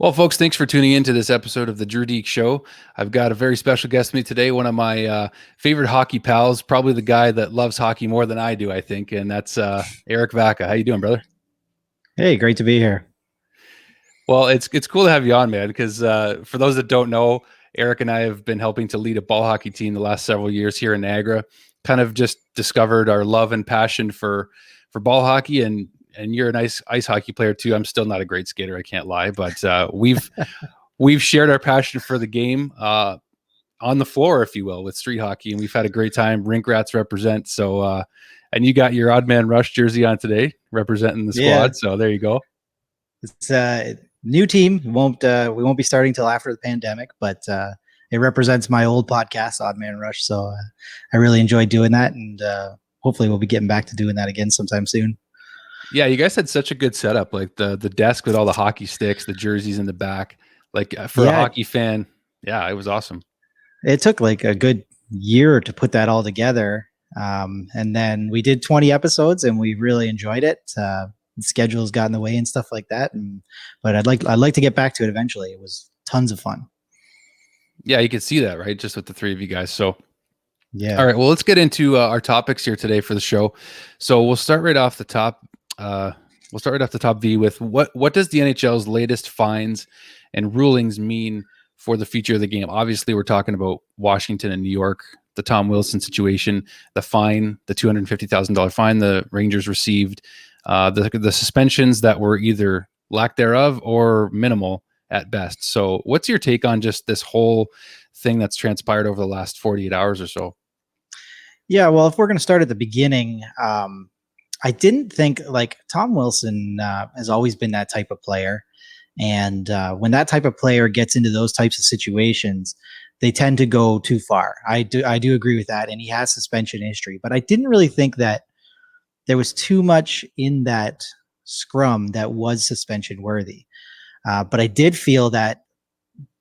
Well, folks, thanks for tuning in to this episode of the Drew Dekes Show. I've got a very special guest with me today, one of my favorite hockey pals, probably the guy that loves hockey more than I do, I think, and that's Eric Vacca. How you doing, brother? Hey, great to be here. Well, it's cool to have you on, man, because for those that don't know, Eric and I have been helping to lead a ball hockey team the last several years here in Niagara. Kind of just discovered our love and passion for ball hockey, and you're a nice ice hockey player too. I'm still not a great skater, I can't lie, but we've shared our passion for the game on the floor, if you will, with street hockey, and we've had a great time. Rink Rats represent, so and you got your odd man rush jersey on today, representing the squad. Yeah. So there you go. It's a new team. We won't be starting till after the pandemic, but it represents my old podcast, Odd Man Rush. So I really enjoyed doing that, and hopefully we'll be getting back to doing that again sometime soon. Yeah, you guys had such a good setup, like the desk with all the hockey sticks, the jerseys in the back. Like for a hockey fan, yeah, it was awesome. It took like a good year to put that all together, and then we did 20 episodes, and we really enjoyed it. The schedules got in the way and stuff like that, but I'd like to get back to it eventually. It was tons of fun. Yeah, you can see that, right? Just with the three of you guys. So yeah. All right, well, let's get into our topics here today for the show. So we'll start right off the top. V with what does the NHL's latest fines and rulings mean for the future of the game? Obviously, we're talking about Washington and New York, the Tom Wilson situation, the fine, the $250,000 fine the Rangers received, the suspensions that were either lack thereof or minimal at best. So what's your take on just this whole thing that's transpired over the last 48 hours or so? Yeah, well, if we're going to start at the beginning, I didn't think, like, Tom Wilson has always been that type of player. And when that type of player gets into those types of situations, they tend to go too far. I do agree with that. And he has suspension history, but I didn't really think that there was too much in that scrum that was suspension worthy. But I did feel that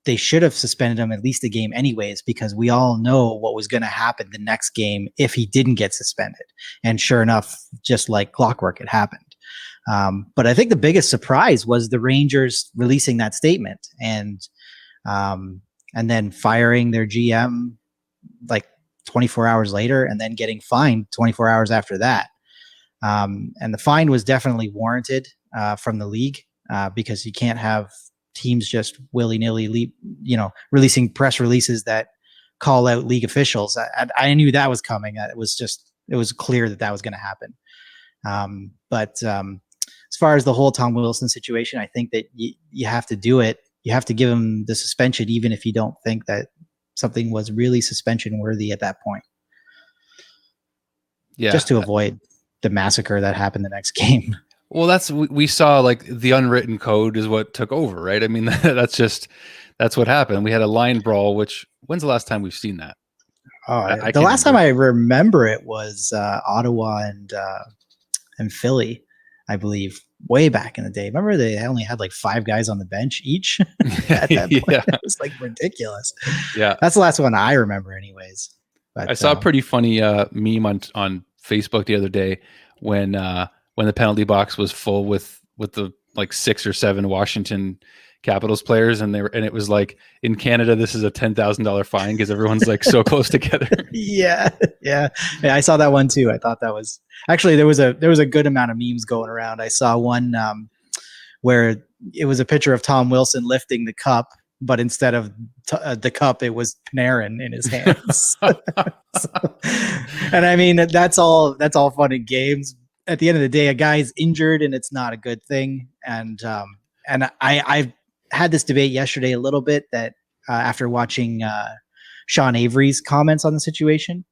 they should have suspended him at least a game anyways, because we all know what was going to happen the next game if he didn't get suspended. And sure enough, just like clockwork, it happened. But I think the biggest surprise was the Rangers releasing that statement and then firing their GM like 24 hours later, and then getting fined 24 hours after that. And the fine was definitely warranted from the league because you can't have teams just willy-nilly, releasing press releases that call out league officials. I knew that was coming. It was clear that was going to happen. But as far as the whole Tom Wilson situation, I think that you have to do it. You have to give him the suspension, even if you don't think that something was really suspension worthy at that point. Yeah, just to avoid the massacre that happened the next game. Well, we saw, like, the unwritten code is what took over, right? I mean, that's what happened. We had a line brawl, which, when's the last time we've seen that? The last time I remember it was Ottawa and Philly, I believe, way back in the day. Remember they only had like 5 guys on the bench each at that point. Yeah. It was like ridiculous. Yeah. That's the last one I remember anyways. But I saw a pretty funny meme on Facebook the other day when the penalty box was full with the like 6 or 7 Washington Capitals players, and it was like, in Canada this is a $10,000 fine because everyone's like so close together. Yeah, I saw that one too. I thought that was actually there was a good amount of memes going around. I saw one where it was a picture of Tom Wilson lifting the cup, but instead of the cup, it was Panarin in his hands. And I mean, that's all fun and games. At the end of the day, a guy's injured, and it's not a good thing. And I've had this debate yesterday a little bit that after watching Sean Avery's comments on the situation.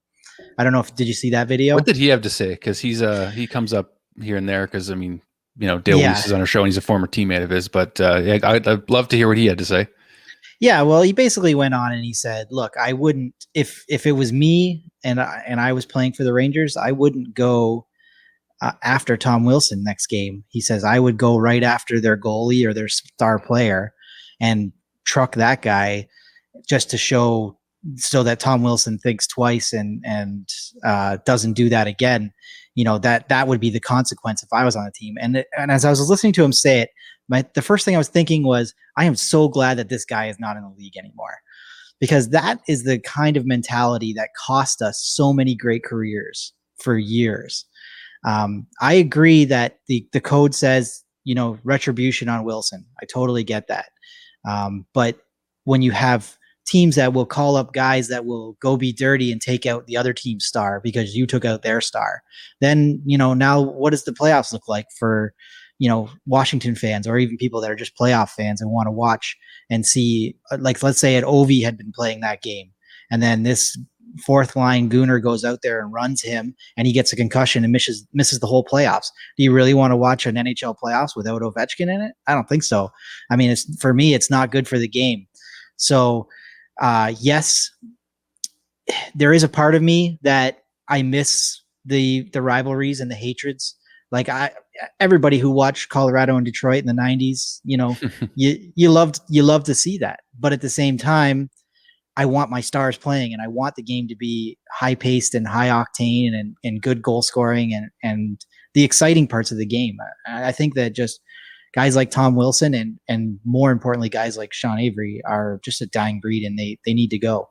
I don't know did you see that video? What did he have to say? Because he comes up here and there. Because I mean, Dale Weiss is on our show, and he's a former teammate of his. But I'd love to hear what he had to say. Yeah, well, he basically went on and he said, "Look, I wouldn't if it was me and I was playing for the Rangers, I wouldn't go after Tom Wilson next game." He says, "I would go right after their goalie or their star player and truck that guy just to show so that Tom Wilson thinks twice and doesn't do that again. That would be the consequence if I was on the team. And as I was listening to him say it, the first thing I was thinking was, I am so glad that this guy is not in the league anymore, because that is the kind of mentality that cost us so many great careers for years. I agree that the code says, retribution on Wilson. I totally get that. But when you have teams that will call up guys that will go be dirty and take out the other team's star because you took out their star, then, now what does the playoffs look like for, Washington fans, or even people that are just playoff fans and want to watch and see, like, let's say Ovi had been playing that game, and then this fourth line gooner goes out there and runs him, and he gets a concussion and misses the whole playoffs. Do you really want to watch an NHL playoffs without Ovechkin in it? I don't think so. I mean, for me, it's not good for the game. So, yes, there is a part of me that I miss the rivalries and the hatreds. Like, everybody who watched Colorado and Detroit in the 90s, you loved to see that. But at the same time, I want my stars playing, and I want the game to be high paced and high octane and good goal scoring and the exciting parts of the game. I think that just guys like Tom Wilson and more importantly, guys like Sean Avery are just a dying breed, and they need to go.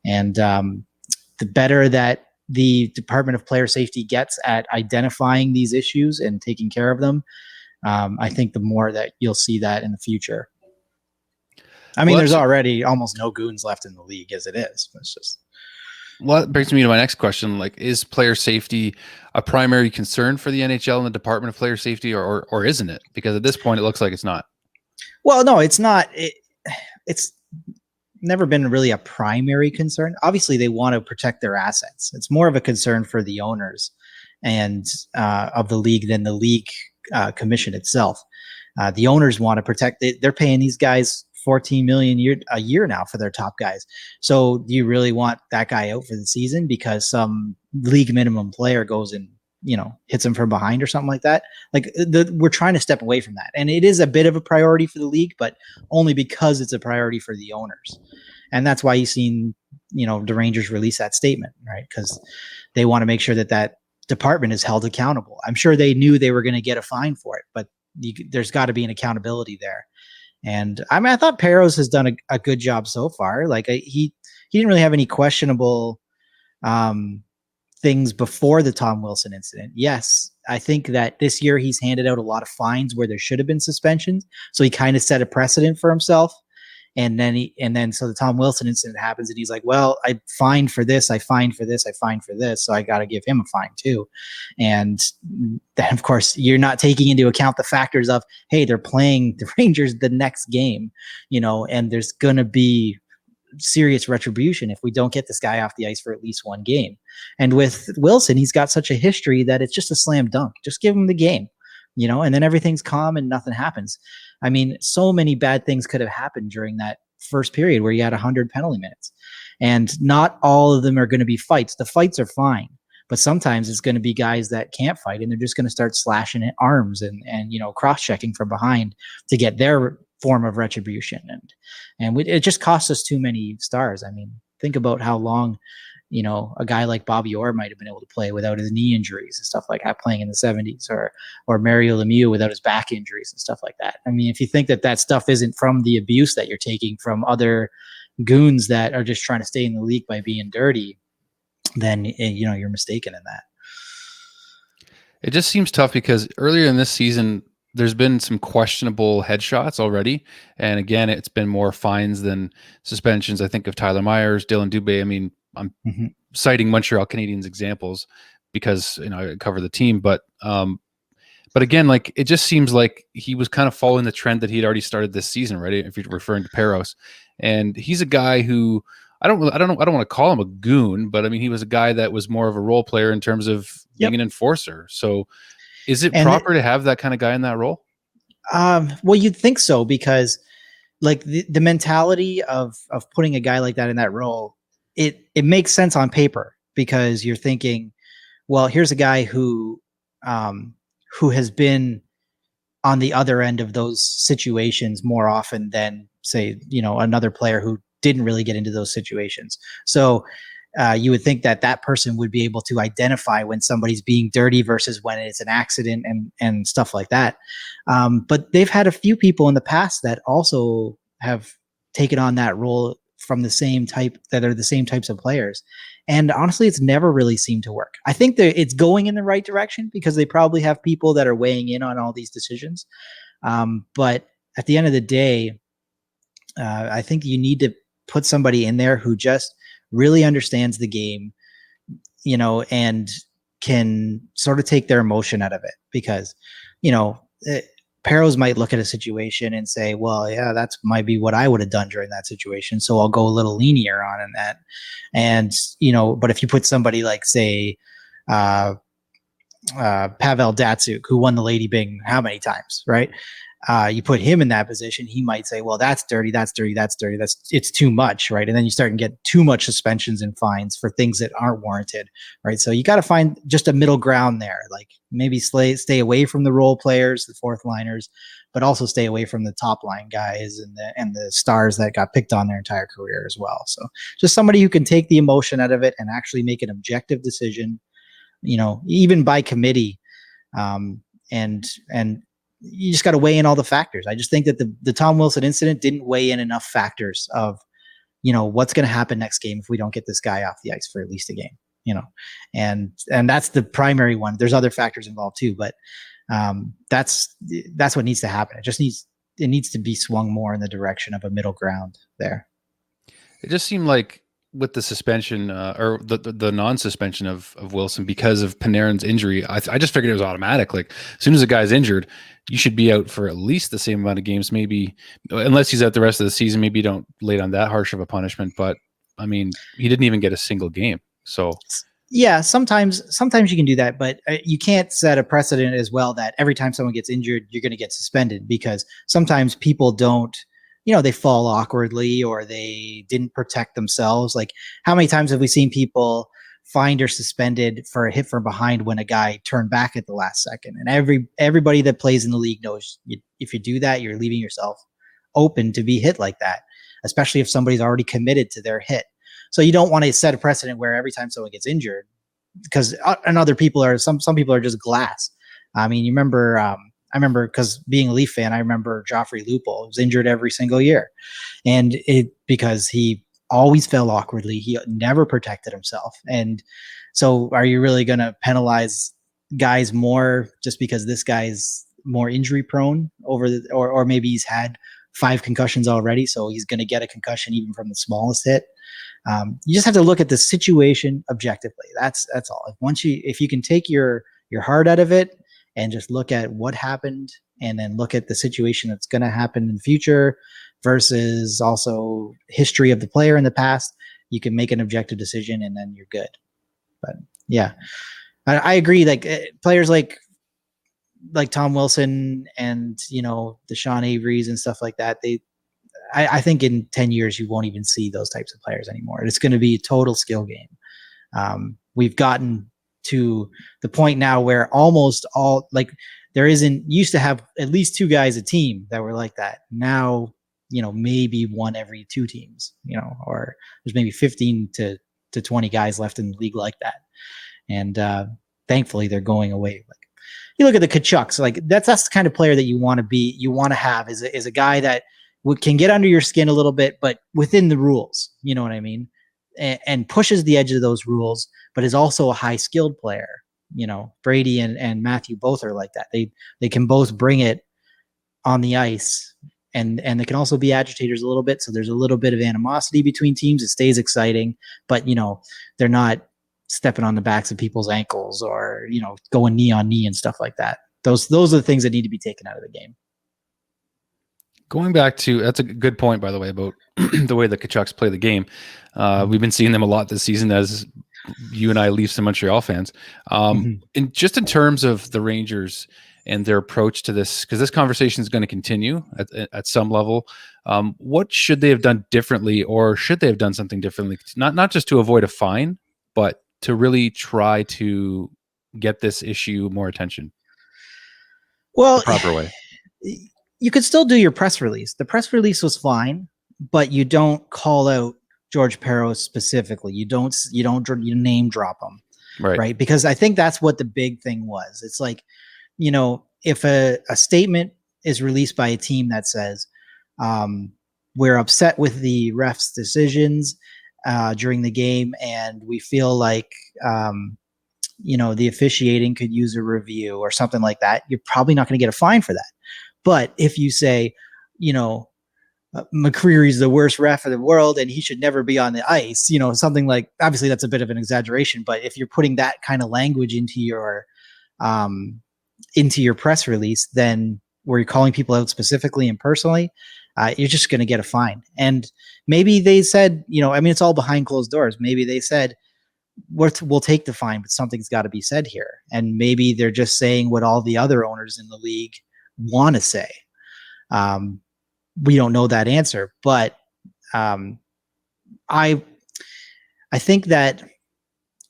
And the better that the Department of Player Safety gets at identifying these issues and taking care of them, I think the more that you'll see that in the future. I mean, there's already almost no goons left in the league as it is. It's just. Well, that brings me to my next question. Like, is player safety a primary concern for the NHL and the Department of Player Safety, or isn't it? Because at this point, it looks like it's not. Well, no, it's not. It's never been really a primary concern. Obviously, they want to protect their assets. It's more of a concern for the owners and of the league than the league commission itself. The owners want to protect. They're paying these guys $14 million a year now for their top guys. So do you really want that guy out for the season because some league minimum player goes and, hits him from behind or something like that? Like, we're trying to step away from that. And it is a bit of a priority for the league, but only because it's a priority for the owners. And that's why you've seen, the Rangers release that statement, right? Because they want to make sure that department is held accountable. I'm sure they knew they were going to get a fine for it, but there's got to be an accountability there. And I mean, I thought Parros has done a good job so far. Like, he didn't really have any questionable things before the Tom Wilson incident. Yes, I think that this year he's handed out a lot of fines where there should have been suspensions. So he kind of set a precedent for himself. And then so the Tom Wilson incident happens, and he's like, well, I fined for this, I fined for this, I fined for this, so I got to give him a fine too. And then, of course, you're not taking into account the factors of, hey, they're playing the Rangers the next game, and there's going to be serious retribution if we don't get this guy off the ice for at least one game. And with Wilson, he's got such a history that it's just a slam dunk. Just give him the game, and then everything's calm and nothing happens. I mean, so many bad things could have happened during that first period where you had 100 penalty minutes, and not all of them are going to be fights. The fights are fine, but sometimes it's going to be guys that can't fight, and they're just going to start slashing at arms and cross-checking from behind to get their form of retribution. And it just costs us too many stars. I mean, think about how long, a guy like Bobby Orr might have been able to play without his knee injuries and stuff like that, playing in the 70s, or Mario Lemieux without his back injuries and stuff like that. I mean, if you think that stuff isn't from the abuse that you're taking from other goons that are just trying to stay in the league by being dirty, then, you're mistaken in that. It just seems tough because earlier in this season, there's been some questionable headshots already. And again, it's been more fines than suspensions. I think of Tyler Myers, Dylan Dubé. I mean, I'm citing Montreal Canadiens examples because I cover the team, but again, like, it just seems like he was kind of following the trend that he'd already started this season, right? If you're referring to Parros, and he's a guy who I don't want to call him a goon, but I mean, he was a guy that was more of a role player in terms of being an enforcer. So, is it proper to have that kind of guy in that role? Well, you'd think so, because like the mentality of putting a guy like that in that role, it makes sense on paper, because you're thinking, well, here's a guy who has been on the other end of those situations more often than, say, another player who didn't really get into those situations. So you would think that person would be able to identify when somebody's being dirty versus when it's an accident and stuff like that. But they've had a few people in the past that also have taken on that role from the same type, that are the same types of players. And honestly, it's never really seemed to work. I think that it's going in the right direction because they probably have people that are weighing in on all these decisions. But at the end of the day, I think you need to put somebody in there who just really understands the game, and can sort of take their emotion out of it. Because, Parros might look at a situation and say, well, yeah, that's might be what I would have done during that situation. So I'll go a little lenient on that. And, but if you put somebody like, say, Pavel Datsuk, who won the Lady Byng how many times, right? You put him in that position, he might say, well, that's dirty, that's dirty, that's dirty. It's too much, right? And then you start and get too much suspensions and fines for things that aren't warranted, right? So you got to find just a middle ground there. Like maybe stay away from the role players, the fourth liners, but also stay away from the top line guys and the stars that got picked on their entire career as well. So just somebody who can take the emotion out of it and actually make an objective decision, even by committee, and you just got to weigh in all the factors. I just think that the Tom Wilson incident didn't weigh in enough factors of, what's going to happen next game if we don't get this guy off the ice for at least a game, and that's the primary one. There's other factors involved too, but that's what needs to happen. It needs to be swung more in the direction of a middle ground there. It just seemed like with the suspension or the non-suspension of Wilson because of Panarin's injury, I just figured it was automatic. Like as soon as a guy's injured, you should be out for at least the same amount of games, maybe unless he's out the rest of the season. Maybe you don't lay down that harsh of a punishment, but I mean, he didn't even get a single game. So yeah, sometimes you can do that, but you can't set a precedent as well that every time someone gets injured, you're going to get suspended, because sometimes people don't, they fall awkwardly or they didn't protect themselves. Like how many times have we seen people fined or suspended for a hit from behind when a guy turned back at the last second? And everybody that plays in the league knows if you do that, you're leaving yourself open to be hit like that, especially if somebody's already committed to their hit. So you don't want to set a precedent where every time someone gets injured, because and other people are some people are just glass. I mean, you remember, I remember, because being a Leaf fan, I remember Joffrey Lupul was injured every single year, and because he always fell awkwardly, he never protected himself. And so, are you really going to penalize guys more just because this guy's more injury prone or maybe he's had 5 concussions already, so he's going to get a concussion even from the smallest hit? You just have to look at the situation objectively. That's all. If you can take your heart out of it and just look at what happened and then look at the situation that's going to happen in the future versus also history of the player in the past, you can make an objective decision and then you're good. But yeah, I agree. Like players like Tom Wilson and, the Sean Averys and stuff like that, I think in 10 years, you won't even see those types of players anymore. It's going to be a total skill game. We've gotten to the point now where almost all, like used to have at least 2 guys a team that were like that. Now, maybe 1 every 2 teams, or there's maybe 15 to 20 guys left in the league like that. And thankfully they're going away. Like you look at the Kachucks, like that's the kind of player that you want to have is a guy that can get under your skin a little bit, but within the rules, you know what I mean? And pushes the edge of those rules, but is also a high skilled player. Brady and Matthew both are like that. They can both bring it on the ice, and they can also be agitators a little bit. So there's a little bit of animosity between teams. It stays exciting, but they're not stepping on the backs of people's ankles or, going knee on knee and stuff like that. Those are the things that need to be taken out of the game. Going back to, that's a good point, by the way, about the way the Kachucks play the game. We've been seeing them a lot this season as you and I Leafs and Montreal fans. And just in terms of the Rangers and their approach to this, because this conversation is going to continue at some level, what should they have done differently, or should they have done something differently? Not just to avoid a fine, but to really try to get this issue more attention. Well, the proper way. You could still do your press release. The press release was fine, but you don't call out George Parros specifically. You don't name drop him, right? Because I think that's what the big thing was. It's like, if a statement is released by a team that says, we're upset with the ref's decisions during the game, and we feel like the officiating could use a review or something like that, you're probably not going to get a fine for that. But if you say, McCreary's the worst ref in the world and he should never be on the ice, something like, obviously that's a bit of an exaggeration, but if you're putting that kind of language into your press release, then where you're calling people out specifically and personally, you're just going to get a fine. And maybe they said, it's all behind closed doors. Maybe they said, we'll take the fine, but something's got to be said here. And maybe they're just saying what all the other owners in the league want to say. We don't know that answer, but I think that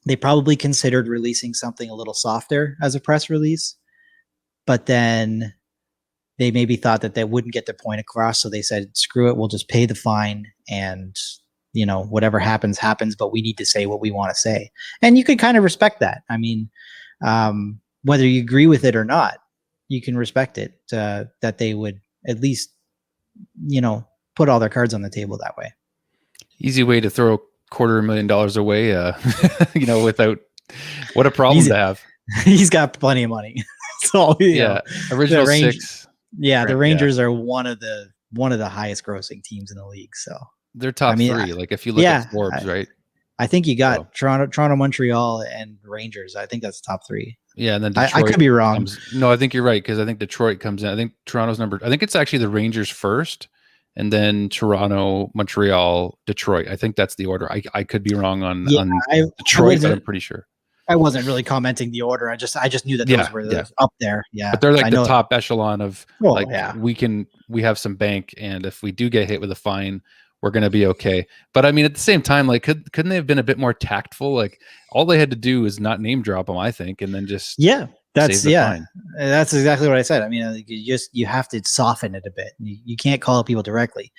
they probably considered releasing something a little softer as a press release, but then they maybe thought that they wouldn't get their point across. So they said, screw it, we'll just pay the fine and whatever happens, but we need to say what we want to say. And you can kind of respect that. I mean, whether you agree with it or not, you can respect it, that they would at least, put all their cards on the table that way. Easy way to throw $250,000 away, without, what a problem to have. He's got plenty of money. So original six. Yeah, the Rangers are one of the highest grossing teams in the league. So they're top three. Like if you look at Forbes, right? I think you got Toronto, Montreal, and Rangers. I think that's top three. Yeah, and then Detroit I could be wrong. No, I think you're right, because I think Detroit comes in. I think Toronto's I think it's actually the Rangers first, and then Toronto, Montreal, Detroit. I think that's the order. I could be wrong on Detroit, but I'm pretty sure. I wasn't really commenting the order. I just knew that those were up there. Yeah, but they're like the top echelon of we have some bank, and if we do get hit with a fine, we're going to be okay. But I mean, at the same time, like, couldn't they have been a bit more tactful? Like, all they had to do is not name drop them, I think, and then just that's exactly what I said. I mean, you have to soften it a bit. You can't call people directly.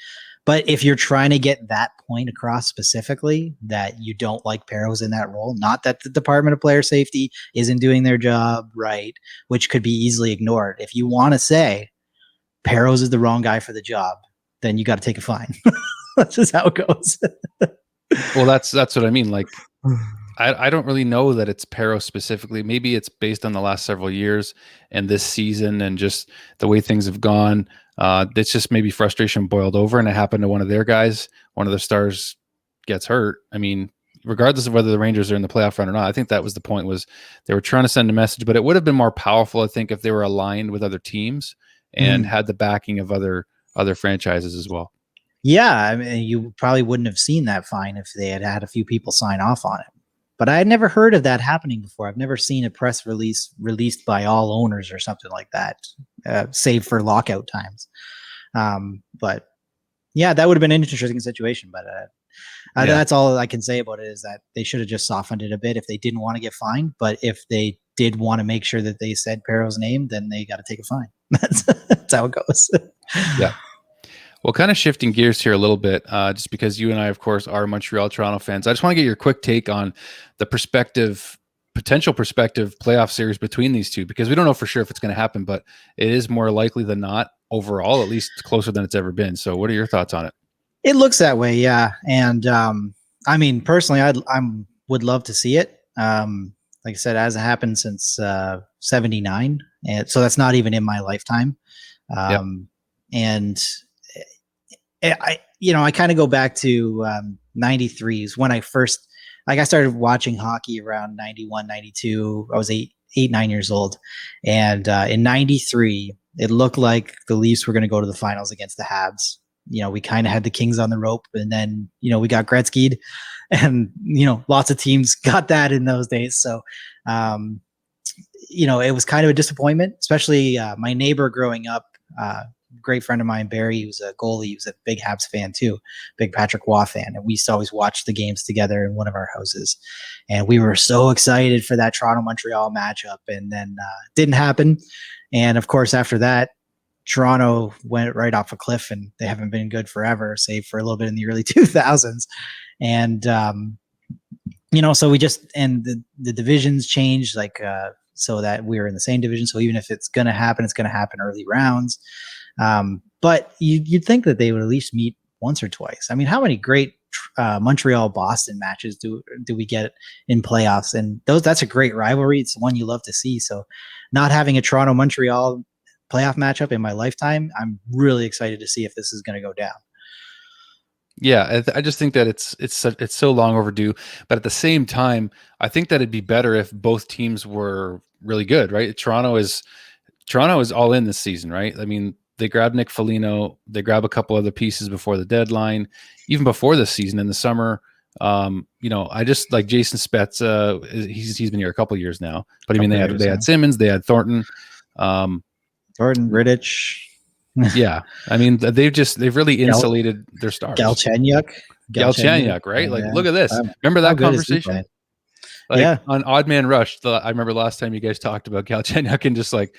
But if you're trying to get that point across specifically, that you don't like Parros in that role, not that the Department of Player Safety isn't doing their job right, which could be easily ignored. If you want to say Parros is the wrong guy for the job, then you got to take a fine. That's just how it goes. Well, that's what I mean. Like, I don't really know that it's Parros specifically. Maybe it's based on the last several years and this season and just the way things have gone. It's just maybe frustration boiled over, and it happened to one of their guys. One of their stars gets hurt. I mean, regardless of whether the Rangers are in the playoff run or not, I think that was the point, was they were trying to send a message, but it would have been more powerful, I think, if they were aligned with other teams and had the backing of other franchises as well. Yeah, I mean, you probably wouldn't have seen that fine if they had had a few people sign off on it. But I had never heard of that happening before. I've never seen a press release released by all owners or something like that, save for lockout times. But yeah, that would have been an interesting situation. But that's all I can say about it, is that they should have just softened it a bit if they didn't want to get fined. But if they did want to make sure that they said Parros' name, then they got to take a fine. That's how it goes. Yeah. Well, kind of shifting gears here a little bit, just because you and I, of course, are Montreal Toronto fans. I just want to get your quick take on the potential prospective playoff series between these two, because we don't know for sure if it's going to happen, but it is more likely than not overall, at least closer than it's ever been. So what are your thoughts on it? It looks that way, yeah. And I mean, personally, I would love to see it. Like I said, it hasn't happened since 79. And so that's not even in my lifetime. And I kind of go back to 93s when I first, I started watching hockey around 91, 92. I was 9 years old. And in 93, it looked like the Leafs were going to go to the finals against the Habs. We kind of had the Kings on the rope, and then, we got Gretzky'd, and, lots of teams got that in those days. So, it was kind of a disappointment, especially my neighbor growing up, great friend of mine, Barry, he was a goalie. He was a big Habs fan too, big Patrick Waugh fan. And we used to always watch the games together in one of our houses. And we were so excited for that Toronto-Montreal matchup. And then didn't happen. And of course, after that, Toronto went right off a cliff, and they haven't been good forever, save for a little bit in the early 2000s. And so we just and the divisions changed, so that we're in the same division. So even if it's going to happen, it's going to happen early rounds. But you'd think that they would at least meet once or twice. I mean, how many great Montreal Boston matches do we get in playoffs? And that's a great rivalry. It's the one you love to see. So not having a Toronto Montreal playoff matchup in my lifetime, I'm really excited to see if this is going to go down. Yeah, I just think that it's so long overdue. But at the same time, I think that it'd be better if both teams were really good, right? Toronto is all in this season, right? I mean, they grabbed Nick Foligno, they grab a couple other pieces before the deadline, even before this season in the summer. I just like Jason Spezza. He's been here a couple years now, but I mean, they had Simmons, they had Thornton, Rittich. Yeah, I mean, they've really insulated their stars. Galchenyuk, right? Like, look at this. Remember that conversation? Like on Odd Man Rush, I remember last time you guys talked about Galchenyuk and just like,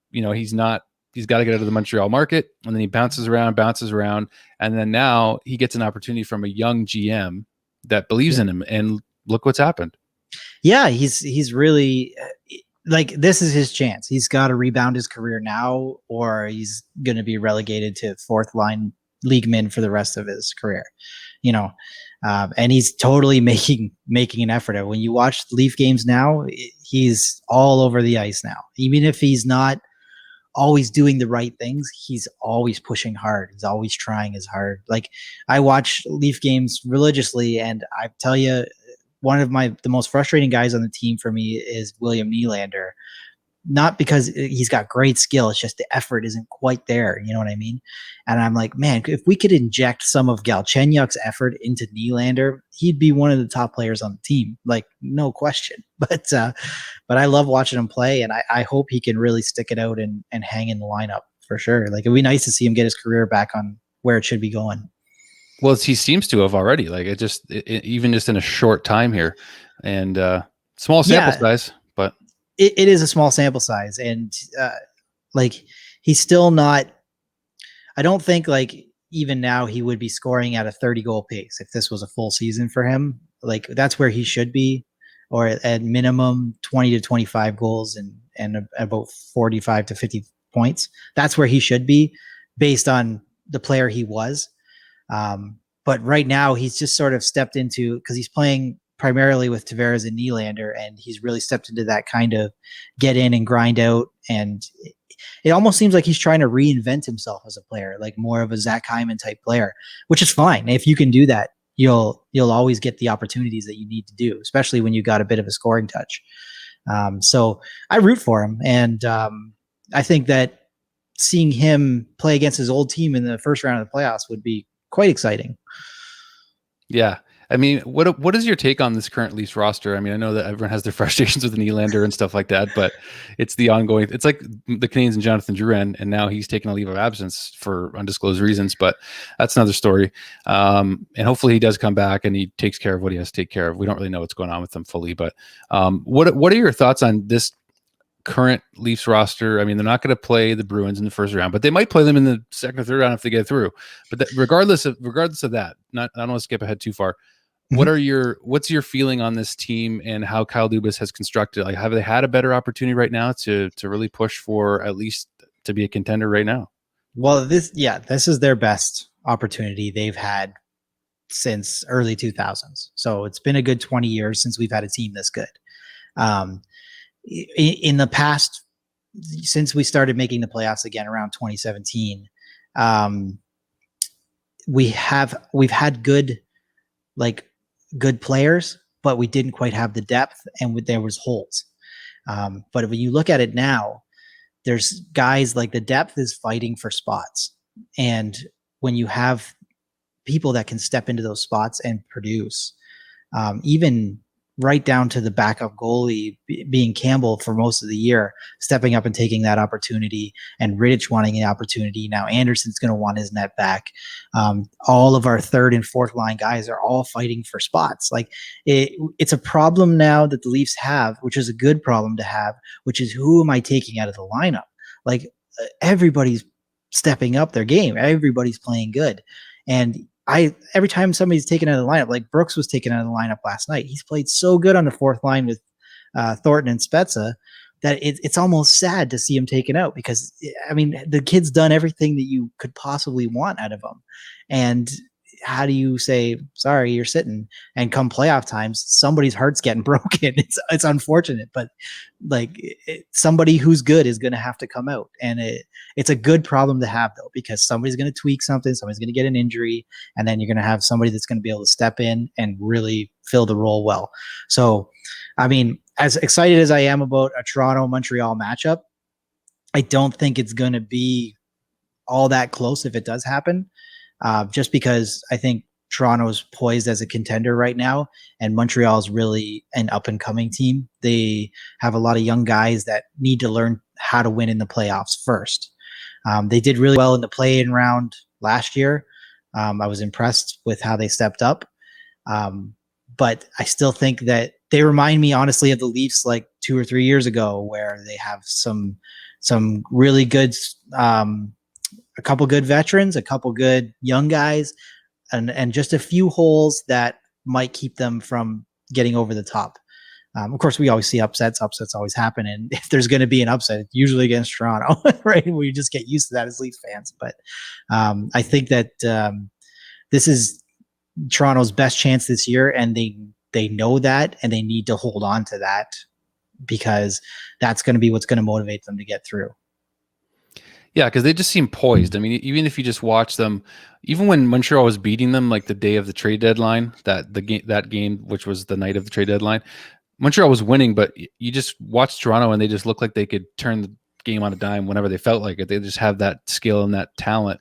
he's got to get out of the Montreal market, and then he bounces around, and then now he gets an opportunity from a young GM that believes in him, and look what's happened. Yeah, he's really like, this is his chance. He's got to rebound his career now, or he's going to be relegated to fourth line league min for the rest of his career. And he's totally making an effort. When you watch Leaf games now, he's all over the ice now. Even if he's not always doing the right things, he's always pushing hard. He's always trying as hard. Like, I watch Leaf games religiously, and I tell you, one of the most frustrating guys on the team for me is William Nylander. Not because he's got great skill, it's just the effort isn't quite there. You know what I mean? And I'm like, man, if we could inject some of Galchenyuk's effort into Nylander, he'd be one of the top players on the team, like, no question. But I love watching him play, and I hope he can really stick it out and hang in the lineup for sure. Like, it'd be nice to see him get his career back on where it should be going. Well, he seems to have already. Like, even just in a short time here, and small sample size, but it is a small sample size, and like, he's still not. I don't think, like, even now he would be scoring at a 30-goal pace if this was a full season for him. Like, that's where he should be, or at minimum 20 to 25 goals and about 45 to 50 points. That's where he should be, based on the player he was. But right now he's just sort of stepped into, because he's playing primarily with Tavares and Nylander, and he's really stepped into that kind of get in and grind out. And it almost seems like he's trying to reinvent himself as a player, like more of a Zach Hyman type player, which is fine. If you can do that, you'll always get the opportunities that you need to do, especially when you got a bit of a scoring touch. So I root for him. And I think that seeing him play against his old team in the first round of the playoffs would be quite exciting. Yeah. I mean, what is your take on this current Leafs roster? I mean, I know that everyone has their frustrations with Nylander and stuff like that, but it's the ongoing. It's like the Canadiens and Jonathan Drouin, and now he's taking a leave of absence for undisclosed reasons. But that's another story. And hopefully he does come back and he takes care of what he has to take care of. We don't really know what's going on with them fully, but what are your thoughts on this current Leafs roster? I mean, they're not going to play the Bruins in the first round, but they might play them in the second or third round if they get through. But regardless of that, I don't want to skip ahead too far. What's your feeling on this team and how Kyle Dubas has constructed? Like, have they had a better opportunity right now to really push for at least to be a contender right now? Well, this is their best opportunity they've had since early 2000s. So it's been a good 20 years since we've had a team this good. In the past, since we started making the playoffs again around 2017, we've had good players, but we didn't quite have the depth, and there was holes. But when you look at it now, there's guys, like, the depth is fighting for spots. And when you have people that can step into those spots and produce, even right down to the backup goalie being Campbell for most of the year, stepping up and taking that opportunity, and Rittich wanting an opportunity. Now Anderson's going to want his net back. All of our third and fourth line guys are all fighting for spots. Like, it's a problem now that the Leafs have, which is a good problem to have, which is, who am I taking out of the lineup? Like, everybody's stepping up their game. Everybody's playing good. And every time somebody's taken out of the lineup, like Brooks was taken out of the lineup last night, he's played so good on the fourth line with Thornton and Spezza that it's almost sad to see him taken out, because I mean, the kid's done everything that you could possibly want out of him. And how do you say, sorry, you're sitting, and come playoff times, somebody's heart's getting broken? It's unfortunate, but like somebody who's good is going to have to come out. And it's a good problem to have, though, because somebody's going to tweak something, somebody's going to get an injury, and then you're going to have somebody that's going to be able to step in and really fill the role well. So, I mean, as excited as I am about a Toronto-Montreal matchup, I don't think it's going to be all that close if it does happen, just because I think Toronto's poised as a contender right now, and Montreal is really an up-and-coming team. They have a lot of young guys that need to learn how to win in the playoffs first. They did really well in the play-in round last year. I was impressed with how they stepped up. But I still think that they remind me, honestly, of the Leafs like 2 or 3 years ago, where they have some really good, a couple good veterans, a couple good young guys, and just a few holes that might keep them from getting over the top. Of course, we always see upsets. Upsets always happen, and if there's going to be an upset, it's usually against Toronto, right? We just get used to that as Leafs fans. But I think that this is Toronto's best chance this year, and they know that, and they need to hold on to that, because that's going to be what's going to motivate them to get through. Yeah, because they just seem poised. I mean, even if you just watch them, even when Montreal was beating them, like the day of the trade deadline, that game, which was the night of the trade deadline, Montreal was winning, but you just watch Toronto and they just look like they could turn the game on a dime whenever they felt like it. They just have that skill and that talent,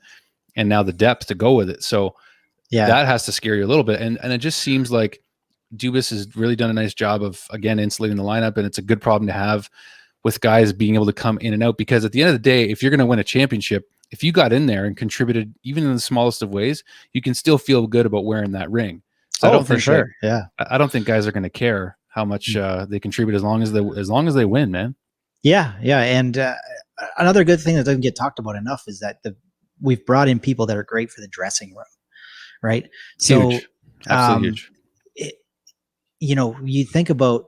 and now the depth to go with it. So yeah, that has to scare you a little bit. And it just seems like Dubas has really done a nice job of, again, insulating the lineup, and it's a good problem to have with guys being able to come in and out, because at the end of the day, if you're going to win a championship, if you got in there and contributed even in the smallest of ways, you can still feel good about wearing that ring. So I don't think sure. Yeah. I don't think guys are going to care how much they contribute as long as they win, man. Yeah. Yeah. And another good thing that doesn't get talked about enough is that we've brought in people that are great for the dressing room. Right. So huge. Absolutely huge. You think about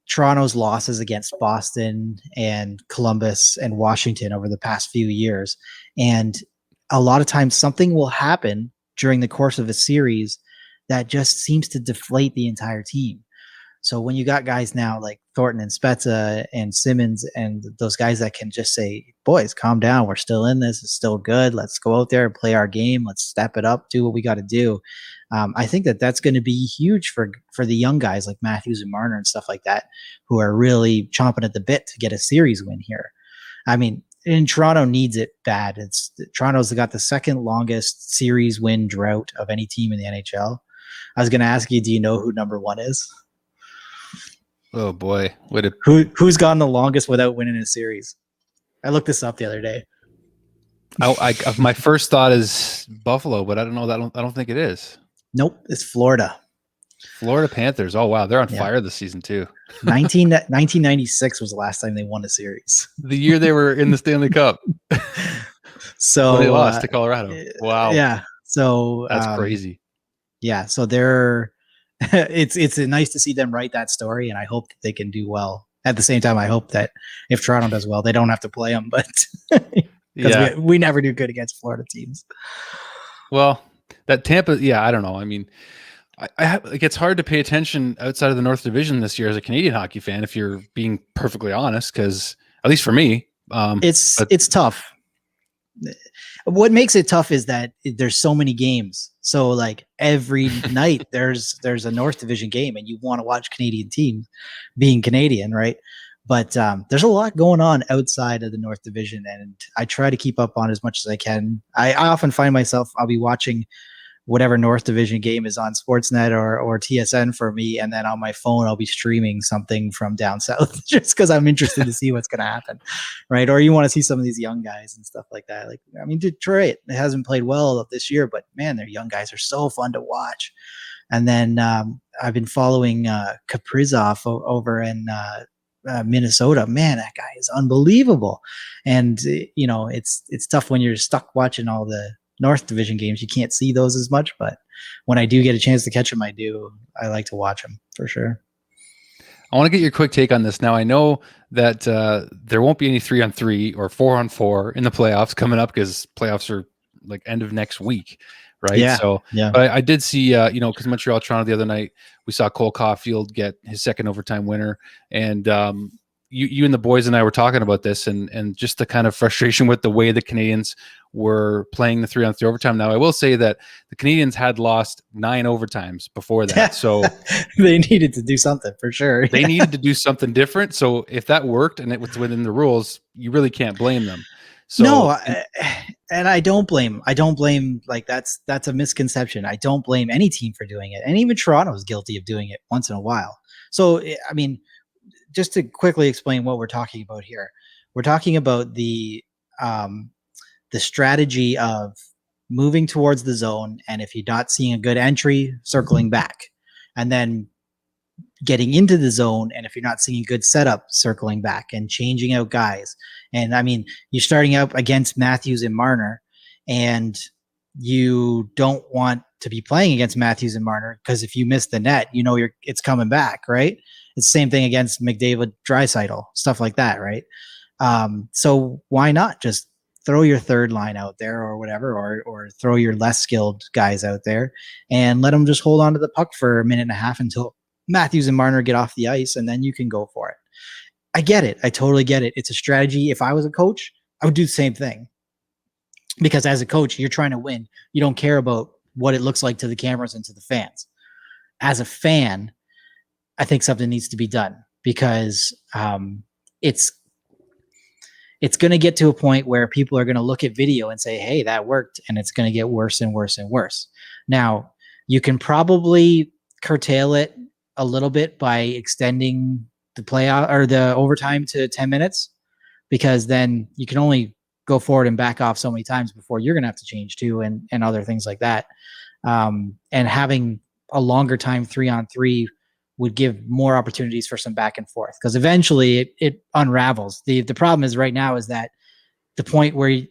Toronto's losses against Boston and Columbus and Washington over the past few years, and a lot of times something will happen during the course of a series that just seems to deflate the entire team. So when you got guys now like Thornton and Spezza and Simmons and those guys that can just say, boys, calm down, we're still in this, it's still good, let's go out there and play our game, let's step it up, do what we got to do. I think that that's going to be huge for the young guys like Matthews and Marner and stuff like that, who are really chomping at the bit to get a series win here. I mean, and Toronto needs it bad. Toronto's got the second longest series win drought of any team in the NHL. I was going to ask you, do you know who number one is? Oh boy, who's gone the longest without winning a series? I looked this up the other day. My first thought is Buffalo, but I don't know. I don't think it is. Nope, it's Florida. Florida Panthers. Oh wow, they're on fire this season too. 1996 was the last time they won a series. The year they were in the Stanley Cup. So they lost to Colorado. Wow. Yeah. So that's crazy. Yeah. So they're. It's nice to see them write that story, and I hope that they can do well. At the same time, I hope that if Toronto does well, they don't have to play them. But because we never do good against Florida teams. Well, that Tampa, I don't know. I mean, it's hard to pay attention outside of the North Division this year as a Canadian hockey fan, if you're being perfectly honest, because at least for me, it's tough. What makes it tough is that there's so many games. So like every night there's a North Division game, and you want to watch Canadian teams being Canadian, right? But there's a lot going on outside of the North Division, and I try to keep up on as much as I can. I often find myself, I'll be watching whatever North Division game is on Sportsnet or TSN for me, and then on my phone I'll be streaming something from down south just because I'm interested to see what's going to happen, right? Or you want to see some of these young guys and stuff like that. Like, I mean, Detroit, it hasn't played well this year, but man, their young guys are so fun to watch. And then I've been following Kaprizov over in Minnesota. Man, that guy is unbelievable. And it's tough when you're stuck watching all the North Division games. You can't see those as much, but when I do get a chance to catch them, I like to watch them for sure. I want to get your quick take on this. Now, I know that there won't be any 3-on-3 or 4-on-4 in the playoffs coming up because playoffs are like end of next week, right? Yeah, So, yeah. but I did see, because Montreal Toronto the other night, we saw Cole Caulfield get his second overtime winner, and you and the boys and I were talking about this, and just the kind of frustration with the way the Canadians were playing the 3-on-3 overtime. Now, I will say that the Canadians had lost 9 overtimes before that, so they needed to do something for sure. they needed to do something different. So if that worked and it was within the rules, you really can't blame them. So No, and I don't blame. Like that's a misconception. I don't blame any team for doing it, and even Toronto is guilty of doing it once in a while. So I mean, just to quickly explain what we're talking about here, we're talking about the strategy of moving towards the zone, and if you're not seeing a good entry, circling back, and then getting into the zone, and if you're not seeing a good setup, circling back and changing out guys. And I mean, you're starting out against Matthews and Marner, and you don't want to be playing against Matthews and Marner because if you miss the net, it's coming back, right? It's the same thing against McDavid, Draisaitl, stuff like that, right? So why not just throw your third line out there or whatever, or throw your less skilled guys out there and let them just hold on to the puck for a minute and a half until Matthews and Marner get off the ice, and then you can go for it. I get it. I totally get it. It's a strategy. If I was a coach, I would do the same thing. Because as a coach, you're trying to win. You don't care about what it looks like to the cameras and to the fans. As a fan, I think something needs to be done because it's going to get to a point where people are going to look at video and say, hey, that worked, and it's going to get worse and worse and worse. Now, you can probably curtail it a little bit by extending the playoff or the overtime to 10 minutes, because then you can only go forward and back off so many times before you're going to have to change too, and other things like that. And having a longer time 3-on-3 would give more opportunities for some back and forth, because eventually it unravels. The problem is right now is that the point where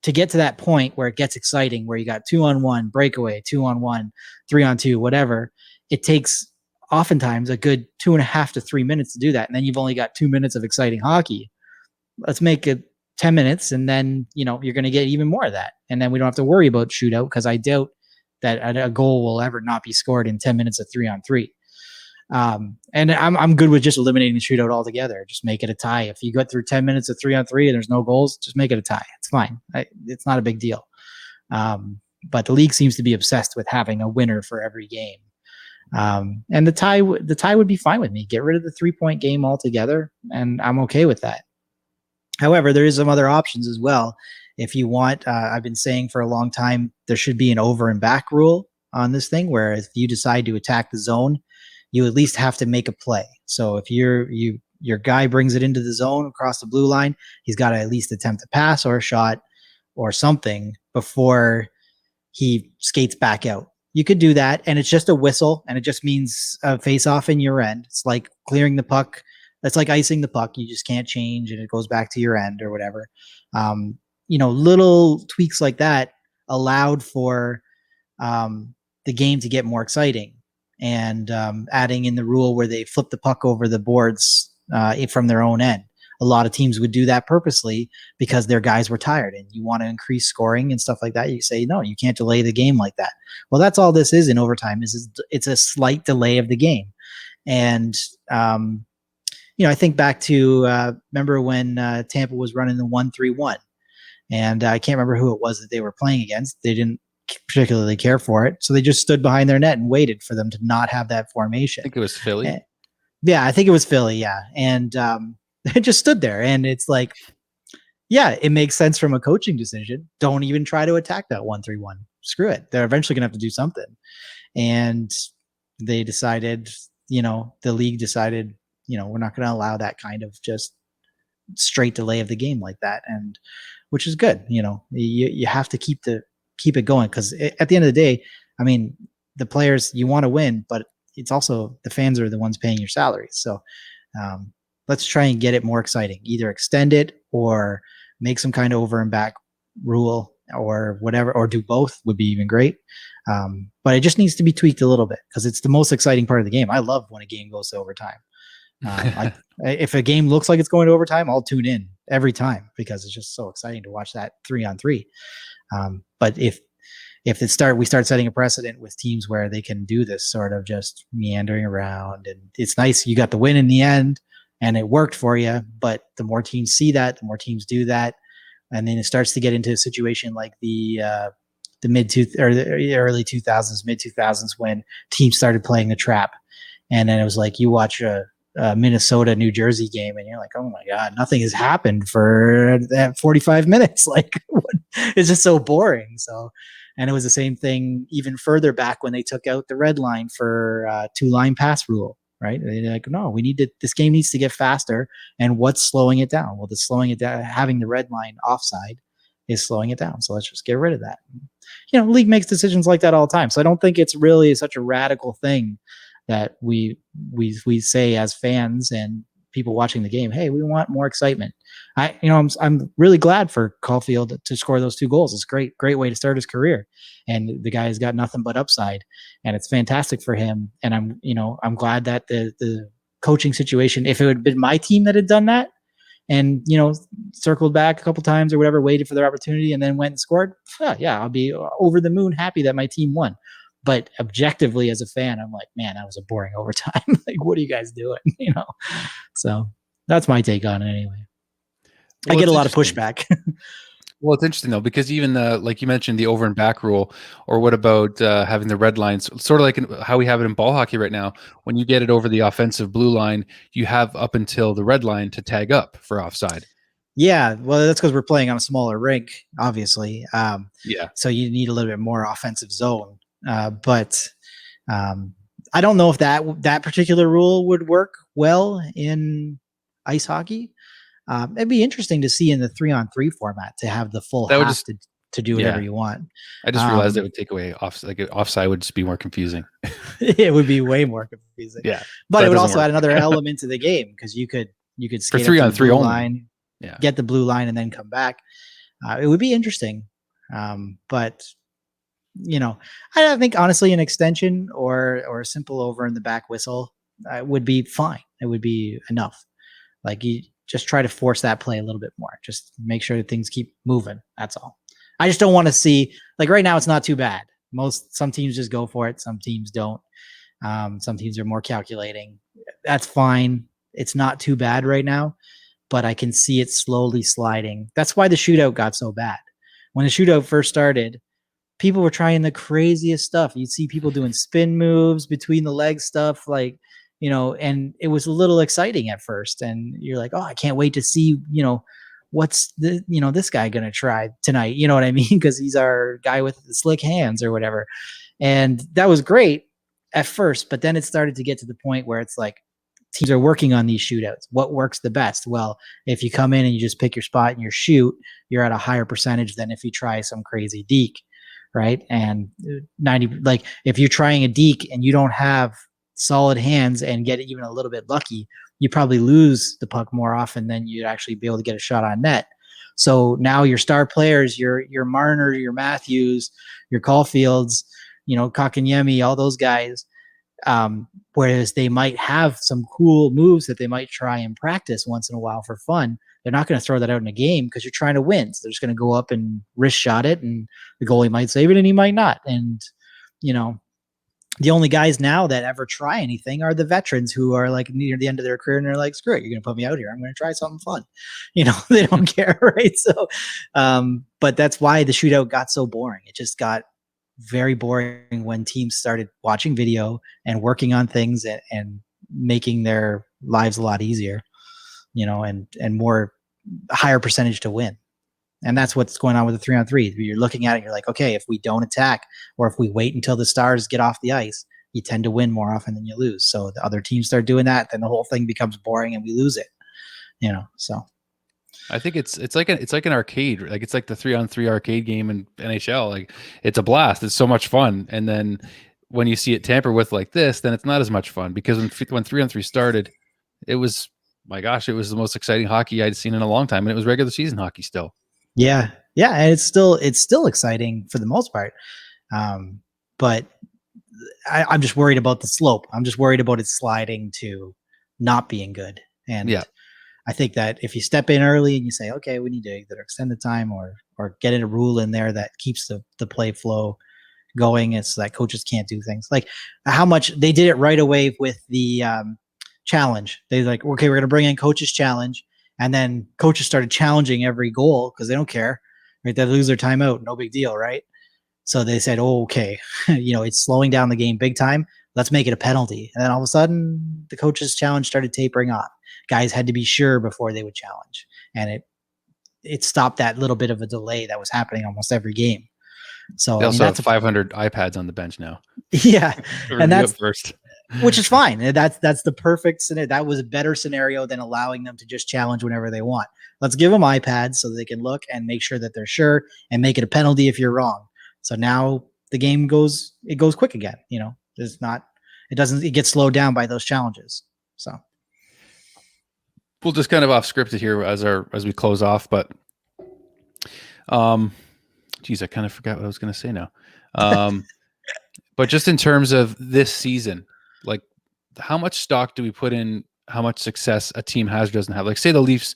to get to that point where it gets exciting, where you got 2-on-1 breakaway, 2-on-1, 3-on-2, whatever, it takes oftentimes a good 2.5 to 3 minutes to do that. And then you've only got 2 minutes of exciting hockey. Let's make it 10 minutes. And then, you're going to get even more of that. And then we don't have to worry about shootout, because I doubt that a goal will ever not be scored in 10 minutes of 3-on-3. And I'm good with just eliminating the shootout altogether. Just make it a tie. If you get through 10 minutes of 3-on-3 and there's no goals, just make it a tie. It's fine. It's not a big deal. But the league seems to be obsessed with having a winner for every game. And the tie would be fine with me. Get rid of the 3-point game altogether, and I'm okay with that. However, there is some other options as well. If you want, I've been saying for a long time, there should be an over and back rule on this thing, where if you decide to attack the zone, you at least have to make a play. So if your guy brings it into the zone across the blue line, he's got to at least attempt a pass or a shot or something before he skates back out. You could do that, and it's just a whistle, and it just means a face-off in your end. It's like clearing the puck. That's like icing the puck. You just can't change, and it goes back to your end or whatever. Little tweaks like that allowed for the game to get more exciting, and adding in the rule where they flip the puck over the boards from their own end. A lot of teams would do that purposely because their guys were tired, and you want to increase scoring and stuff like that. You say, no, you can't delay the game like that. Well, that's all this is in overtime. It's a slight delay of the game. And, I think back to, remember when Tampa was running the 1-3-1, and I can't remember who it was that they were playing against. They didn't particularly care for it. So they just stood behind their net and waited for them to not have that formation. I think it was Philly. Yeah, I think it was Philly. Yeah. And, it just stood there, and it's like, yeah, it makes sense from a coaching decision. Don't even try to attack that 1-3-1. Screw it. They're eventually going to have to do something. And they decided, the league decided, we're not going to allow that kind of just straight delay of the game like that. And which is good. You have to keep it going, because at the end of the day, I mean, the players, you want to win, but it's also the fans are the ones paying your salaries. So, let's try and get it more exciting. Either extend it or make some kind of over and back rule or whatever, or do both would be even great. But it just needs to be tweaked a little bit because it's the most exciting part of the game. I love when a game goes to overtime. If a game looks like it's going to overtime, I'll tune in every time because it's just so exciting to watch that 3-on-3. But if we start setting a precedent with teams where they can do this sort of just meandering around, and it's nice you got the win in the end and it worked for you. But the more teams see that, the more teams do that, and then it starts to get into a situation like the early 2000s, mid 2000s when teams started playing the trap, and then it was like you watch a Minnesota New Jersey game and you're like, oh my god, nothing has happened for that 45 minutes. Like it's just so boring. So, and it was the same thing even further back when they took out the red line for 2-line pass rule. Right? They're like, no, this game needs to get faster. And what's slowing it down? Well, the slowing it down, having the red line offside is slowing it down. So let's just get rid of that. League makes decisions like that all the time. So I don't think it's really such a radical thing that we say as fans and people watching the game, hey, we want more excitement. I'm really glad for Caulfield to score those 2 goals. It's a great way to start his career. And the guy has got nothing but upside, and it's fantastic for him. And I'm glad that the coaching situation, if it had been my team that had done that and, circled back a couple times or whatever, waited for their opportunity and then went and scored, yeah, I'll be over the moon happy that my team won. But objectively as a fan, I'm like, man, that was a boring overtime. Like, what are you guys doing? So that's my take on it anyway. I get a lot of pushback. Well, it's interesting though, because even like you mentioned, the over and back rule, or what about having the red lines, sort of like how we have it in ball hockey right now. When you get it over the offensive blue line, you have up until the red line to tag up for offside. Yeah, well, that's because we're playing on a smaller rink, obviously. Yeah. So you need a little bit more offensive zone. But I don't know if that particular rule would work well in ice hockey. It'd be interesting to see in the 3-on-3 format to have the full half to do whatever you want. I just realized it would take away offside would just be more confusing. It would be way more confusing. Yeah, but it would also add another element to the game because you could skate for 3-on-3 only. Line, get the blue line, and then come back. It would be interesting, but. I think honestly an extension or a simple over in the back whistle would be fine. It would be enough. Like you just try to force that play a little bit more. Just make sure that things keep moving. That's all. I just don't want to see, like right now it's not too bad. Some teams just go for it. Some teams don't. Some teams are more calculating. That's fine. It's not too bad right now, but I can see it slowly sliding. That's why the shootout got so bad. When the shootout first started, people were trying the craziest stuff. You'd see people doing spin moves, between the legs stuff, like, and it was a little exciting at first. And you're like, oh, I can't wait to see, what's this guy going to try tonight? You know what I mean? Because he's our guy with the slick hands or whatever. And that was great at first, but then it started to get to the point where it's like teams are working on these shootouts. What works the best? Well, if you come in and you just pick your spot and you shoot, you're at a higher percentage than if you try some crazy deke. Right. And 90, like if you're trying a deke and you don't have solid hands and get even a little bit lucky, you probably lose the puck more often than you'd actually be able to get a shot on net. So now your star players, your Marner, your Matthews, your Caulfields, Kakanyemi, all those guys, whereas they might have some cool moves that they might try and practice once in a while for fun. They're not going to throw that out in a game because you're trying to win. So they're just going to go up and wrist shot it, and the goalie might save it and he might not. And, the only guys now that ever try anything are the veterans who are like near the end of their career and they're like, screw it, you're going to put me out here. I'm going to try something fun. They don't care. Right. So, but that's why the shootout got so boring. It just got very boring when teams started watching video and working on things and making their lives a lot easier. And more higher percentage to win. And that's what's going on with the 3-on-3. You're looking at it, you're like, okay, if we don't attack or if we wait until the stars get off the ice, you tend to win more often than you lose. So the other teams start doing that, then the whole thing becomes boring and we lose it. So I think it's like an arcade, like it's like the 3-on-3 arcade game in NHL. Like it's a blast. It's so much fun. And then when you see it tampered with like this, then it's not as much fun because when 3-on-3 started, it was my gosh, it was the most exciting hockey I'd seen in a long time, and it was regular season hockey still. Yeah, yeah, and it's still exciting for the most part. But I'm just worried about the slope. I'm just worried about it sliding to not being good. And Yeah. I think that if you step in early and you say, okay, we need to either extend the time or get in a rule in there that keeps the play flow going, it's that coaches can't do things like how much they did it right away with the challenge. They like, okay, we're going to bring in coaches challenge. And then coaches started challenging every goal because they don't care, right? They lose their timeout. No big deal, right? So they said, oh, okay, it's slowing down the game big time. Let's make it a penalty. And then all of a sudden, the coaches' challenge started tapering off. Guys had to be sure before they would challenge. And it stopped that little bit of a delay that was happening almost every game. So They also that's have 500 iPads on the bench now. Yeah, and that's first, which is fine. That's the perfect scenario. That was a better scenario than allowing them to just challenge whenever they want. Let's give them iPads so they can look and make sure that they're sure and make it a penalty if you're wrong. So now the game goes quick again. It gets slowed down by those challenges. So we'll just kind of off scripted here as we close off, but geez, I kind of forgot what I was going to say now. But just in terms of this season, like how much stock do we put in how much success a team has or doesn't have? Like say the Leafs,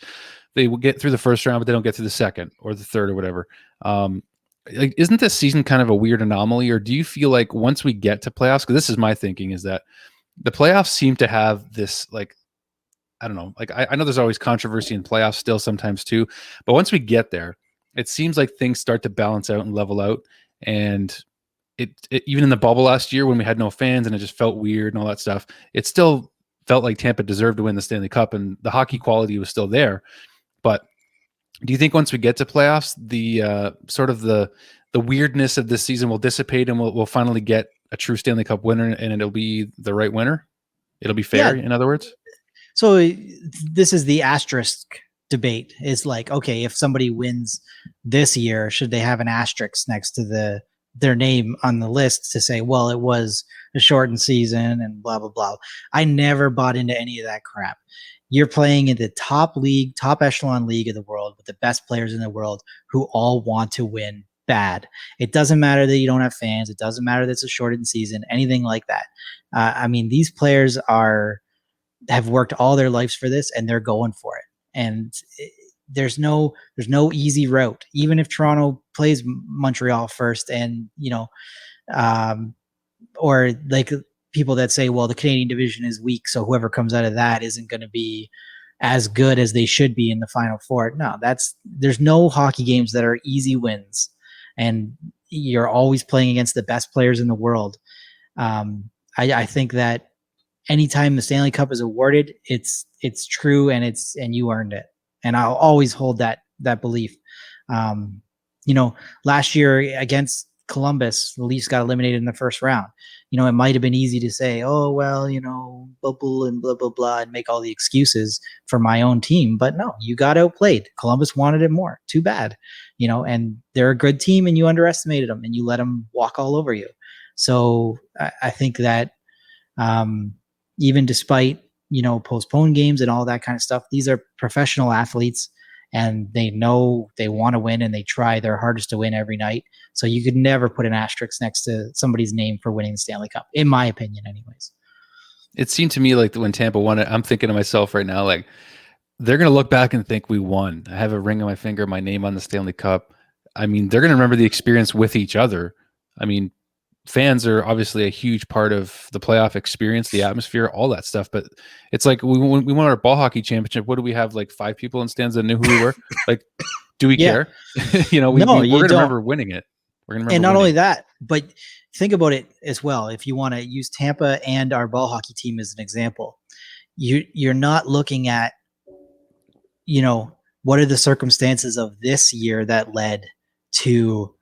they will get through the first round, but they don't get through the second or the third or whatever. Like, isn't this season kind of a weird anomaly, or do you feel like once we get to playoffs, because this is my thinking, is that the playoffs seem to have this, like, I don't know, like I know there's always controversy in playoffs still sometimes too, but once we get there, it seems like things start to balance out and level out. And it even in the bubble last year when we had no fans and it just felt weird and all that stuff, it still felt like Tampa deserved to win the Stanley Cup and the hockey quality was still there. But do you think once we get to playoffs, the sort of the weirdness of this season will dissipate and we'll finally get a true Stanley Cup winner and it'll be the right winner? It'll be fair, in other words? So this is the asterisk debate. Is like, okay, if somebody wins this year, should they have an asterisk next to their name on the list to say, well, it was a shortened season and blah, blah, blah. I never bought into any of that crap. You're playing in the top echelon league of the world with the best players in the world who all want to win bad. It doesn't matter that you don't have fans. It doesn't matter that it's a shortened season, anything like that. I mean, these players have worked all their lives for this and they're going for it. And there's no easy route. Even if Toronto plays Montreal first and, or like people that say, well, the Canadian division is weak, so whoever comes out of that isn't going to be as good as they should be in the Final Four. No, there's no hockey games that are easy wins, and you're always playing against the best players in the world. I think that anytime the Stanley Cup is awarded, it's true and you earned it, and I'll always hold that belief. Last year against Columbus, the Leafs got eliminated in the first round. It might have been easy to say, oh, well, bubble and blah, blah, blah, and make all the excuses for my own team. But no, you got outplayed. Columbus wanted it more. Too bad, and they're a good team and you underestimated them and you let them walk all over you. So I think that even despite, postponed games and all that kind of stuff, these are professional athletes and they know they want to win and they try their hardest to win every night. So you could never put an asterisk next to somebody's name for winning the Stanley Cup, in my opinion, anyways. It seemed to me like when Tampa won it, I'm thinking to myself right now, like, they're going to look back and think we won. I have a ring on my finger, my name on the Stanley Cup. I mean, they're going to remember the experience with each other. I mean, fans are obviously a huge part of the playoff experience, the atmosphere, all that stuff. But it's like we won our ball hockey championship. What do we have? Like 5 people in stands that knew who we were? Like, do we care? We're going to remember winning it. We're going to remember. And not only that, but think about it as well. If you want to use Tampa and our ball hockey team as an example, you're not looking at, what are the circumstances of this year that led to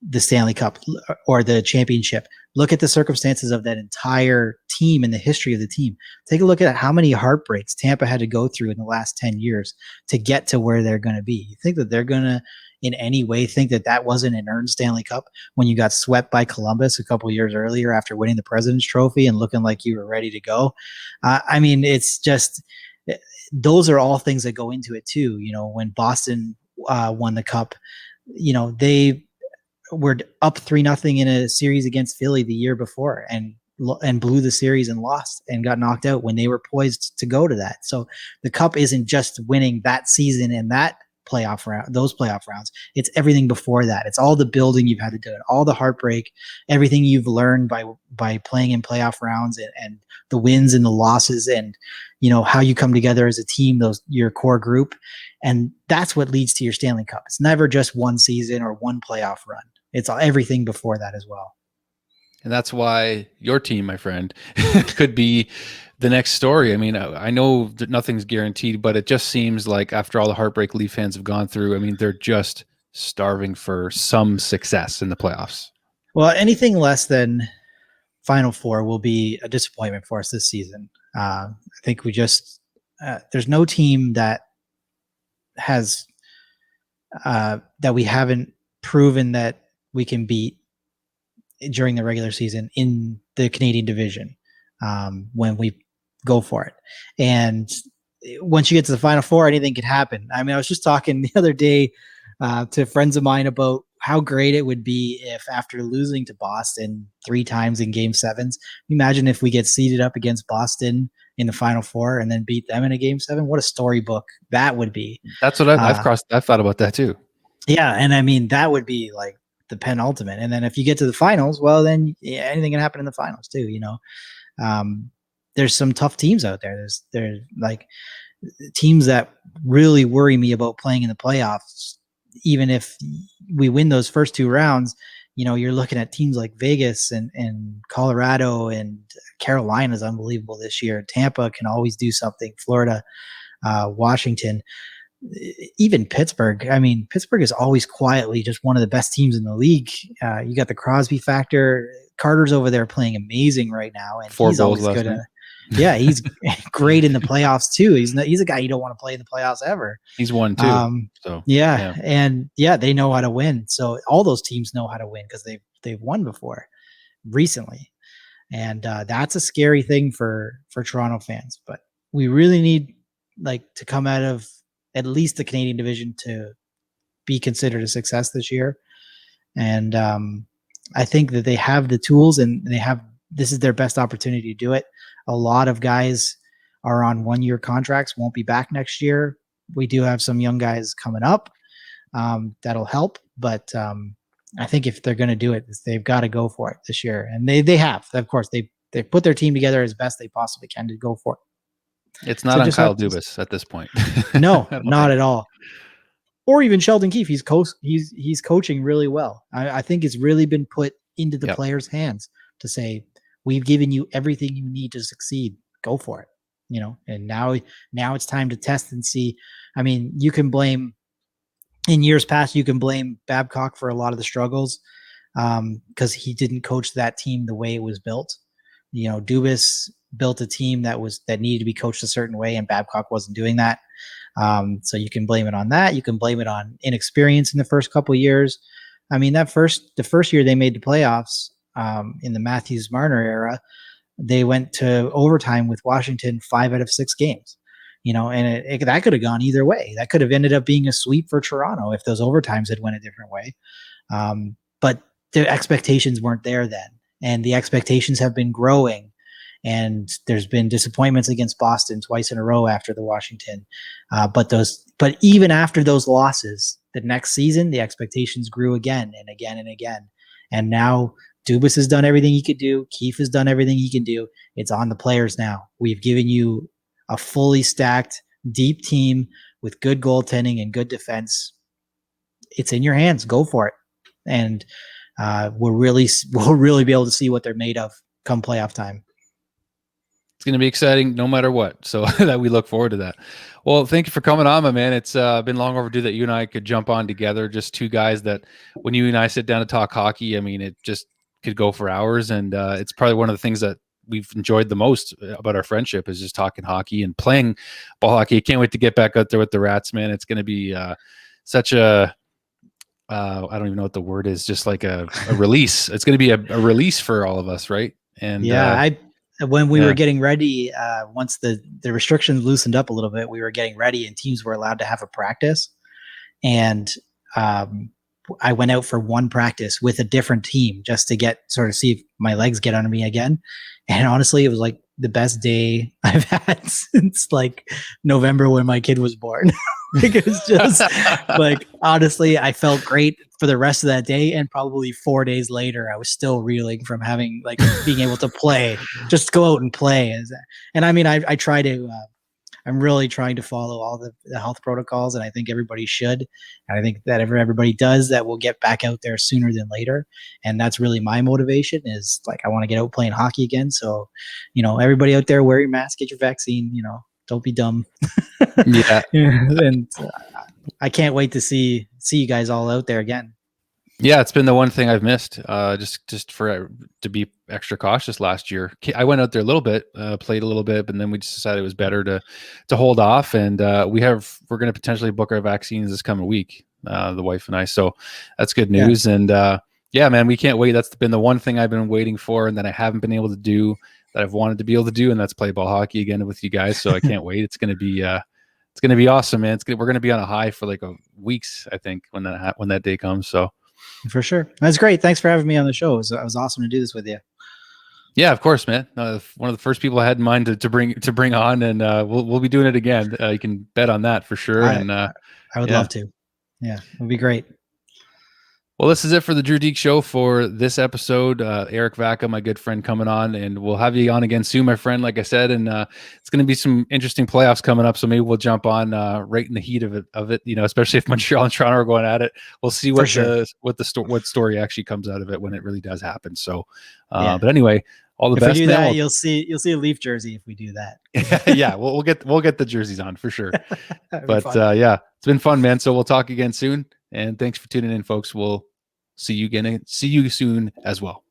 the Stanley Cup or the championship. Look at the circumstances of that entire team and the history of the team. Take a look at how many heartbreaks Tampa had to go through in the last 10 years to get to where they're going to be. You think that they're going to in any way think that wasn't an earned Stanley Cup when you got swept by Columbus a couple of years earlier after winning the President's Trophy and looking like you were ready to go? I mean, it's just those are all things that go into it too. When Boston won the cup, they were up 3-0 in a series against Philly the year before and blew the series and lost and got knocked out when they were poised to go to that. So the cup isn't just winning that season and that those playoff rounds. It's everything before that. It's all the building you've had to do, all the heartbreak, everything you've learned by playing in playoff rounds, and the wins and the losses, and how you come together as a team, your core group. And that's what leads to your Stanley Cup. It's never just one season or one playoff run. It's everything before that as well. And that's why your team, my friend, could be the next story. I mean, I know that nothing's guaranteed, but it just seems like after all the heartbreak Leaf fans have gone through, I mean, they're just starving for some success in the playoffs. Well, anything less than Final Four will be a disappointment for us this season. I think there's no team that has that we haven't proven that we can beat during the regular season in the Canadian division when we go for it. And once you get to the Final Four, anything could happen. I mean, I was just talking the other day to friends of mine about how great it would be if, after losing to Boston 3 times in Game 7s, imagine if we get seeded up against Boston in the Final Four and then beat them in a Game 7. What a storybook that would be. That's what I've thought about that too. Yeah, and I mean, that would be like the penultimate. And then if you get to the finals, well, then anything can happen in the finals too. There's some tough teams out there. There's like teams that really worry me about playing in the playoffs. Even if we win those first 2 rounds, you're looking at teams like Vegas and Colorado, and Carolina's unbelievable this year. Tampa can always do something. Florida, Washington, even Pittsburgh. I mean, Pittsburgh is always quietly just one of the best teams in the league. You got the Crosby factor. Carter's over there playing amazing right now, and 4 he's goals always good. night. Yeah, he's great in the playoffs too. He's a guy you don't want to play in the playoffs ever. He's won too. And they know how to win. So all those teams know how to win because they've won before recently, and that's a scary thing for Toronto fans. But we really need to come out of at least the Canadian division to be considered a success this year. And I think that they have the tools, and this is their best opportunity to do it. A lot of guys are on 1-year contracts, won't be back next year. We do have some young guys coming up that'll help, but I think if they're going to do it, they've got to go for it this year. And they have. Of course, they've put their team together as best they possibly can to go for it. It's not on Kyle Dubas at this point. No, not at all. Or even Sheldon Keefe. He's coaching really well. I think it's really been put into the players' hands to say, we've given you everything you need to succeed. Go for it. And now it's time to test and see. I mean, in years past, you can blame Babcock for a lot of the struggles because he didn't coach that team the way it was built. Dubas built a team that needed to be coached a certain way, and Babcock wasn't doing that. So you can blame it on that. You can blame it on inexperience in the first couple of years. I mean, the first year they made the playoffs in the Matthews-Marner era, they went to overtime with Washington 5 out of 6 games. And that could have gone either way. That could have ended up being a sweep for Toronto if those overtimes had went a different way. But the expectations weren't there then, and the expectations have been growing. And there's been disappointments against Boston twice in a row after the Washington. But even after those losses, the next season, the expectations grew again and again and again. And now Dubas has done everything he could do. Keefe has done everything he can do. It's on the players now. We've given you a fully stacked, deep team with good goaltending and good defense. It's in your hands. Go for it. And we'll really be able to see what they're made of come playoff time. It's going to be exciting no matter what. So that we look forward to that. Well, thank you for coming on, my man. It's been long overdue that you and I could jump on together. Just 2 guys that when you and I sit down to talk hockey, I mean, it just could go for hours. And it's probably one of the things that we've enjoyed the most about our friendship is just talking hockey and playing ball hockey. I can't wait to get back out there with the Rats, man. It's going to be such a, I don't even know what the word is, just like a release. It's going to be a release for all of us. Right. And when we were Yeah. getting ready, once the restrictions loosened up a little bit, we were getting ready, and teams were allowed to have a practice. And I went out for one practice with a different team just to get sort of see if my legs get under me again. And honestly, it was like the best day I've had since like November when my kid was born. Like, it was just like, honestly, I felt great for the rest of that day. And probably 4 days later, I was still reeling from having like being able to play, just go out and play. And I mean, I try to, I'm really trying to follow all the health protocols, and I think everybody should. And I think that if everybody does, that we'll get back out there sooner than later. And that's really my motivation, is like, I want to get out playing hockey again. So, everybody out there, wear your mask, get your vaccine, don't be dumb. Yeah. And I can't wait to see you guys all out there again. Yeah, it's been the one thing I've missed. Just for to be extra cautious last year. I went out there a little bit, played a little bit, but then we just decided it was better to hold off. And we're going to potentially book our vaccines this coming week, the wife and I. So that's good news. Yeah. And yeah, man, we can't wait. That's been the one thing I've been waiting for, and that I haven't been able to do, that I've wanted to be able to do, and that's play ball hockey again with you guys. So I can't wait. It's gonna be awesome, man. We're gonna be on a high for like weeks, I think, when that day comes. So. For sure. That's great. Thanks for having me on the show. It was awesome to do this with you. Yeah, of course, man. One of the first people I had in mind to bring on, and we'll be doing it again. You can bet on that for sure. I would love to. Yeah, it would be great. Well, this is it for the Drew Dekes Show for this episode. Eric Vacca, my good friend, coming on, and we'll have you on again soon, my friend, like I said. And it's going to be some interesting playoffs coming up, so maybe we'll jump on right in the heat of it. Especially if Montreal and Toronto are going at it. We'll see what what story actually comes out of it when it really does happen. So, but anyway, all the best. If we do that, you'll see a Leaf jersey if we do that. Yeah, we'll get the jerseys on for sure. But yeah, it's been fun, man. So we'll talk again soon, and thanks for tuning in, folks. We'll see you soon as well.